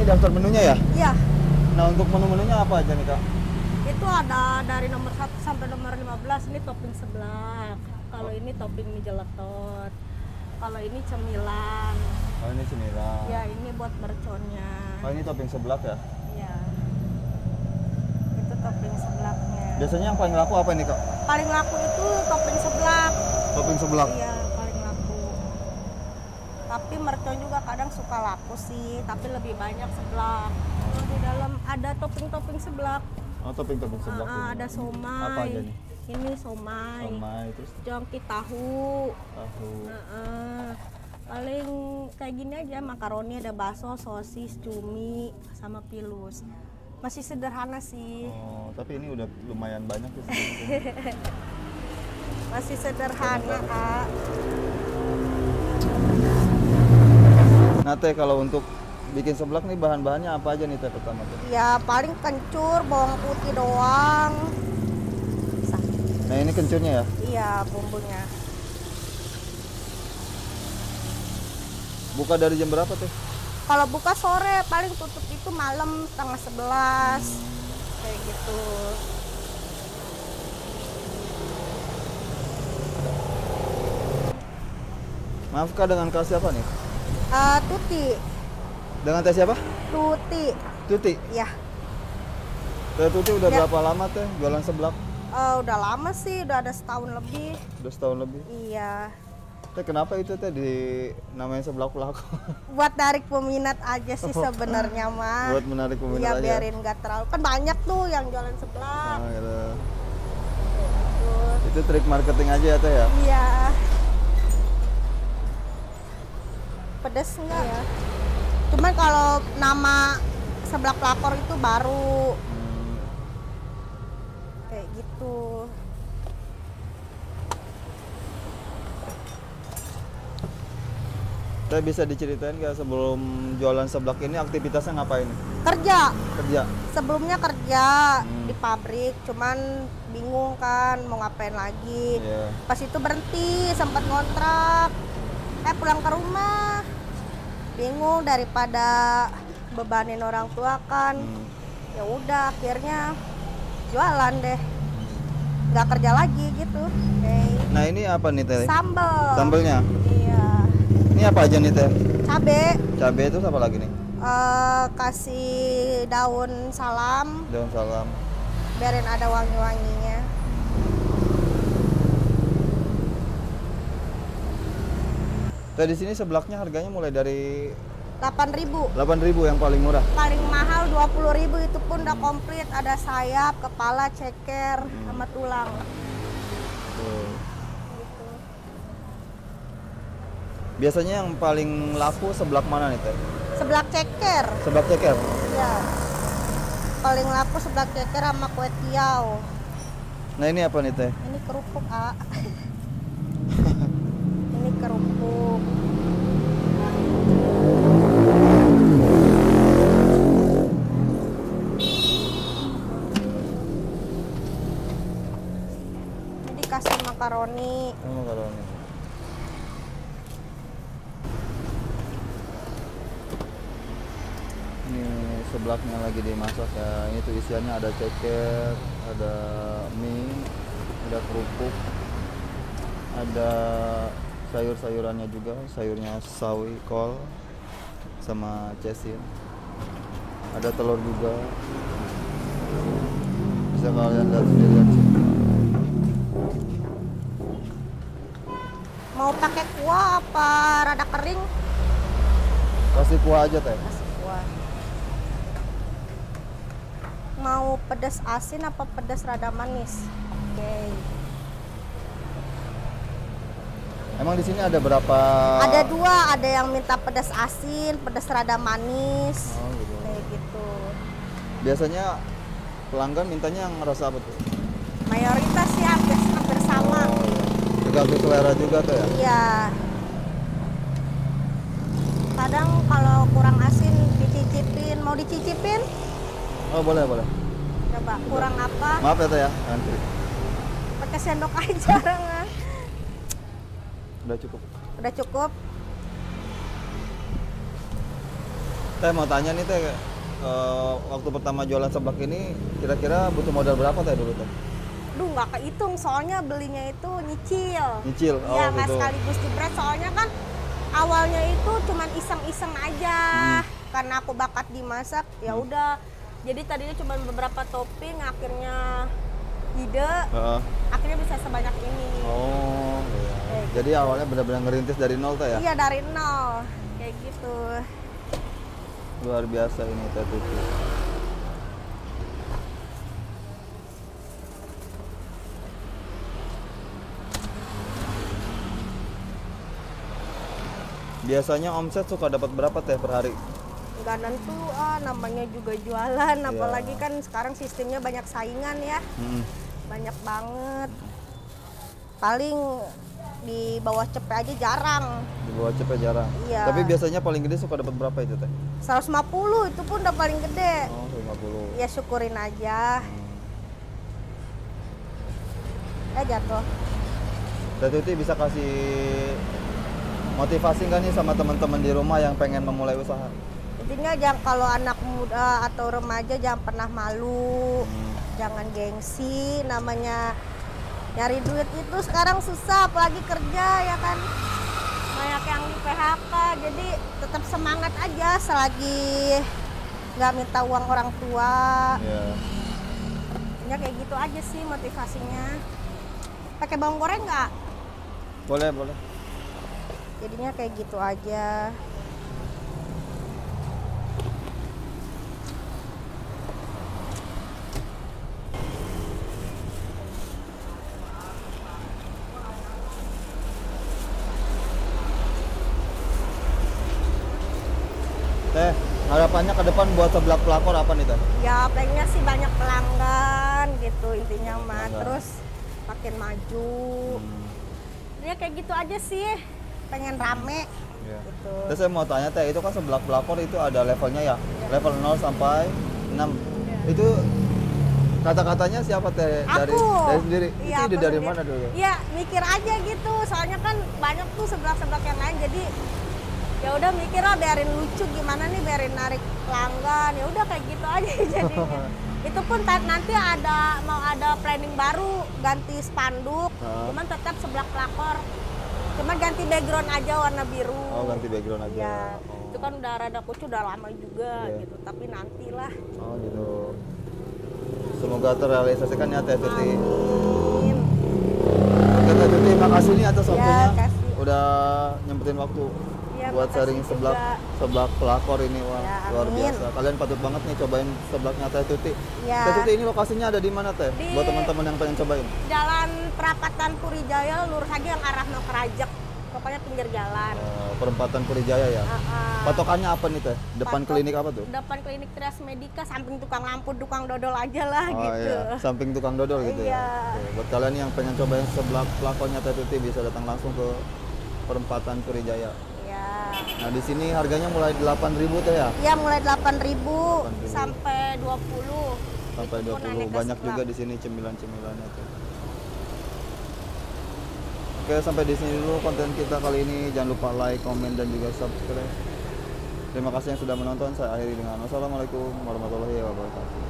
daftar menunya ya? Iya. Nah, untuk menu-menunya apa aja nih, Kak? Itu ada dari nomor 1 sampai nomor 15. Ini topping seblak. Kalau ini topping mie jeletot. Kalau ini cemilan. Oh, ini cemilan. Ya, ini buat merconnya. Oh, ini topping seblak ya? Iya. Itu topping seblaknya. Biasanya yang paling laku apa nih, Kak? Paling laku itu topping seblak. Topping seblak? Iya, paling laku. Tapi mercon juga kadang suka laku sih, tapi lebih banyak seblak. Kalau di dalam ada topping-topping seblak. Oh, topping-topping seblak. Ada somai. Apa aja nih? Ini somai. Somai, terus Jongki tahu. tahu. Paling kayak gini aja, makaroni, ada bakso, sosis, cumi, sama pilus. Masih sederhana sih. Oh, tapi ini udah lumayan banyak ya. Masih sederhana, Kak. Nah, Teh, kalau untuk bikin seblak nih bahan-bahannya apa aja nih, Teh, pertama tuh? Ya paling kencur, bawang putih doang. Nah, ini kencurnya ya? Iya, bumbunya. Buka dari jam berapa, Teh? Kalau buka sore, paling tutup itu malam setengah 11. Kayak gitu. Maaf, Kak, dengan Kak siapa nih? Tuti. Dengan Teh siapa? Tuti. Tuti. Ya. Teh Tuti udah Ya. berapa lama, Teh, jualan seblak? Udah lama sih, udah ada setahun lebih. Udah setahun lebih. Iya. Teh, kenapa itu, Teh, di namanya seblak pelaku? Buat tarik peminat aja sih sebenarnya mah. Buat menarik Iya, peminat aja. biarin nggak terlalu. Kan banyak tuh yang jualan seblak. Nah, gitu. Gitu. Itu trik marketing aja ya, Teh ya? Iya. Pedes enggak ya? Cuman kalau nama seblak pelakor itu baru. Kayak gitu. Teh, bisa diceritain nggak sebelum jualan seblak ini aktivitasnya ngapain? Kerja. Kerja? Sebelumnya kerja di pabrik, cuman bingung kan mau ngapain lagi. Iya. Pas itu berhenti, sempat ngontrak. Pulang ke rumah. Bingung daripada bebanin orang tua kan. Ya udah, akhirnya jualan deh. Nggak kerja lagi gitu. Nah, ini apa nih, Teh? Sambel. Sambelnya? Iya. Ini apa aja nih, Teh? Cabe. Cabe itu apa lagi nih? Kasih daun salam, Daun salam. biarin ada wangi-wanginya. Teh, di sini seblaknya harganya mulai dari 8.000. 8.000 yang paling murah. Paling mahal 20.000, itu pun udah komplit, ada sayap, kepala, ceker, sama tulang. Tuh. Gitu. Biasanya yang paling laku seblak mana nih, Teh? Seblak ceker. Seblak ceker? Ya. Paling laku seblak ceker sama kue tiaw. Nah, ini apa nih, Teh? Ini kerupuk, A. Ini kerupuk. Ini dikasih makaroni. Oh, makaroni. Ini seblaknya lagi dimasak ya. Ini tuh isiannya ada ceker, ada mie, ada kerupuk, ada sayur-sayurannya juga, sayurnya sawi, kol, sama cesin. Ada telur juga. Bisa kalian lihat sendiri. Mau pakai kuah apa rada kering? Kasih kuah aja, Teh. Kasih kuah. Mau pedas asin apa pedas rada manis? Oke. Emang di sini ada berapa? Ada dua, ada yang minta pedas asin, pedas rada manis. Oh, gitu. Kayak gitu. Biasanya pelanggan mintanya yang rasa apa tuh? Mayoritas sih hampir sama. Tergantung selera juga tuh ya? Iya. Kadang kalau kurang asin dicicipin. Mau dicicipin? Oh, boleh, boleh. Coba, kurang apa? Maaf ya, Teh ya, antri. Pakai sendok aja, Rengan. Udah cukup. Udah cukup. Teh mau tanya nih teh, waktu pertama jualan seblak ini kira-kira butuh modal berapa teh dulu teh? Duh, nggak kehitung, soalnya belinya itu nyicil. Nyicil? Oh Iya, nggak gitu. sekaligus jebret, soalnya kan awalnya itu cuman iseng-iseng aja. Karena aku bakat dimasak, ya udah. Jadi tadinya cuma beberapa topping, akhirnya ide, Heeh. akhirnya bisa sebanyak ini. Oh, iya. Kayak Jadi awalnya benar-benar ngerintis dari nol teh ya? Iya, dari nol. Kayak gitu. Luar biasa ini Teh Tuti. Biasanya omset suka dapat berapa teh per hari? Nggak nentu, namanya juga jualan. Apalagi kan sekarang sistemnya banyak saingan ya. Banyak banget. Paling di bawah cepet aja jarang. Di bawah cepet jarang. Iya. Tapi biasanya paling gede suka dapat berapa itu teh? 150 itu pun udah paling gede. Oh, 50. Ya syukurin aja. Jatuh. Teh Tuti bisa kasih motivasi nggak nih sama teman-teman di rumah yang pengen memulai usaha? Intinya jangan, kalau anak muda atau remaja jangan pernah malu. Jangan gengsi, namanya nyari duit itu sekarang susah, apalagi kerja ya kan. Banyak yang di PHK, jadi tetap semangat aja selagi nggak minta uang orang tua. Iya. Ya kayak gitu aja sih motivasinya. Pakai bawang goreng nggak? Boleh, boleh. Jadinya kayak gitu aja. Teh, harapannya ke depan buat seblak pelakor apa nih teh? Ya pengennya sih banyak pelanggan gitu intinya mah, Pelanggan. terus makin maju. Ya kayak gitu aja sih, pengen rame Iya. gitu. Terus saya mau tanya teh, itu kan seblak pelakor itu ada levelnya ya? Level 0 sampai 6. Itu kata-katanya siapa teh? Aku Dari sendiri? Iya, Itu ide aku dari sendiri. mana dulu? Ya mikir aja gitu, soalnya kan banyak tuh seblak-seblak yang lain, jadi ya udah mikir lah biarin lucu gimana nih, biarin narik pelanggan, ya udah kayak gitu aja jadinya. Itu pun nanti mau ada planning baru, ganti spanduk, cuman tetap seblak pelakor, cuman ganti background aja warna biru. Oh, ganti background aja. Iya, Oh. itu kan udah rada kucu, udah lama juga Iya. gitu, tapi nantilah. Oh gitu. Semoga terrealisasikan ya Teh Tuti. Amin. Oke Teh Tuti, makasih nih atas Ya, waktunya. kasih. Udah nyempetin waktu Ya, buat makasih sharing seblak juga. seblak pelakor ini. Wah, Ya, luar amin. biasa. Kalian patut banget nih cobain seblaknya Teh Tuti. Ya. Teh Tuti ini lokasinya ada di mana Teh? Di- Buat teman-teman yang pengen cobain. Jalan Perapatan Purijaya, lurus aja yang arah mau Kerajek. Pokoknya pinggir jalan. Perempatan Purijaya ya. Patokannya apa nih Teh? Depan Patok- klinik apa tuh? Depan klinik Trias Medika, samping tukang lampu, tukang dodol aja lah Oh gitu. iya, samping tukang dodol gitu Iya. ya. Oke. Buat kalian yang pengen cobain seblak pelakornya Teh Tuti bisa datang langsung ke Perempatan Purijaya. Iya. Nah, di sini harganya mulai 8.000 Teh ya. Iya, mulai 8.000 8.000. sampai 20. Sampai Itu pun 20. aneka Banyak seblak. juga di sini cemilan-cemilannya tuh. Oke, sampai di sini dulu konten kita kali ini. Jangan lupa like, komen, dan juga subscribe. Terima kasih yang sudah menonton. Saya akhiri dengan wassalamualaikum warahmatullahi wabarakatuh.